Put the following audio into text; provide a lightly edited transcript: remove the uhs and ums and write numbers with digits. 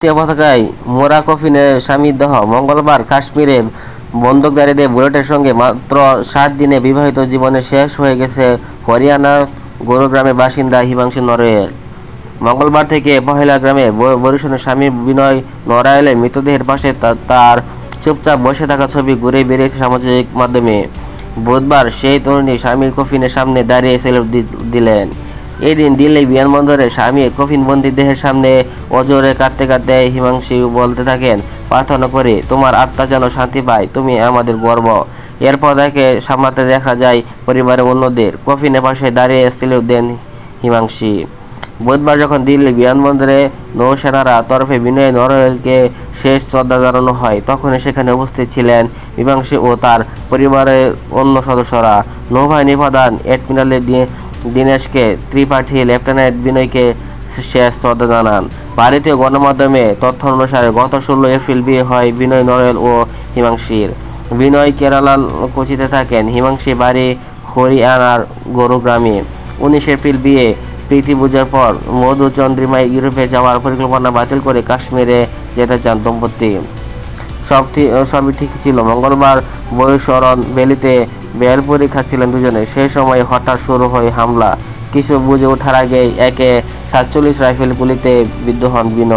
রাষ্ট্রীয় পতাকায় মোরা কফিনে স্বামীর দেহ মঙ্গলবার কাশ্মীরে বন্দুকধারীদের বুলেটের সঙ্গে মাত্র 7 দিনে বিবাহিত জীবনে শেষ হয়ে গেছে হরিয়ানার গুরুগ্রামের বাসিন্দা হিমাংশু নড়াইল। মঙ্গলবার থেকে পহেলা গ্রামে বরিশনের স্বামী বিনয় নড়াইলের মৃতদেহের পাশে তার চুপচাপ বসে থাকা ছবি ঘুরে বেরিয়েছে সামাজিক মাধ্যমে। বুধবার সেই তরুণী স্বামীর কফিনের সামনে দাঁড়িয়ে সেলুট দিলেন। এই দিন দিল্লি বিমানবন্দরে স্বামীর কফিনবন্দি দেহের সামনে অজরে কাঁদতে কাঁদতে হিমাংশু বলতে থাকেন, প্রার্থনা করি তোমার আত্মা যেন শান্তি পায়, তুমি আমাদের গর্ব। এরপর তাকে সামলাতে দেখা যায় পরিবারের অন্যদের। কফিনের পাশে দাঁড়িয়ে সেলুট দেন হিমাংশু। বুধবার যখন দিল্লি বিমানবন্দরে নৌসেনারা তরফে বিনয় নড়াইলকে শেষ শ্রদ্ধা জানানো হয়, তখনই সেখানে উপস্থিত ছিলেন হিমাংশু ও তার পরিবারের অন্য সদস্যরা। নৌবাহিনী প্রধান এডমিরাল দীনেশকে ত্রিপাঠী লেফটেন্যান্ট বিনয়কে শেষ শ্রদ্ধা জানান। ভারতীয় গণমাধ্যমে তথ্য অনুসারে গত 16 এপ্রিল বিয়ে হয় বিনয় নড়াইল ও হিমাংশীর। বিনয় কেরালার কোচিতে থাকেন, হিমাংশী বাড়ি হরিয়ানার গুরুগ্রামে। 19 এপ্রিল বিয়ে। প্রীতি পূজার পর মধুচন্দ্রিমায় ইউরোপে যাওয়ার পরিকল্পনা বাতিল করে কাশ্মীরে যেতে চান দম্পতি। সবই ঠিক ছিল। মঙ্গলবার বৈশরণ ভ্যালিতে বেলপুরি খাচ্ছিলেন দুজনে, সেই সময় হঠাৎ শুরু হয় হামলা। কিছু বুঝে ওঠার আগেই একে 47 রাইফেল গুলিতে বিদ্ধ হন বিনয়।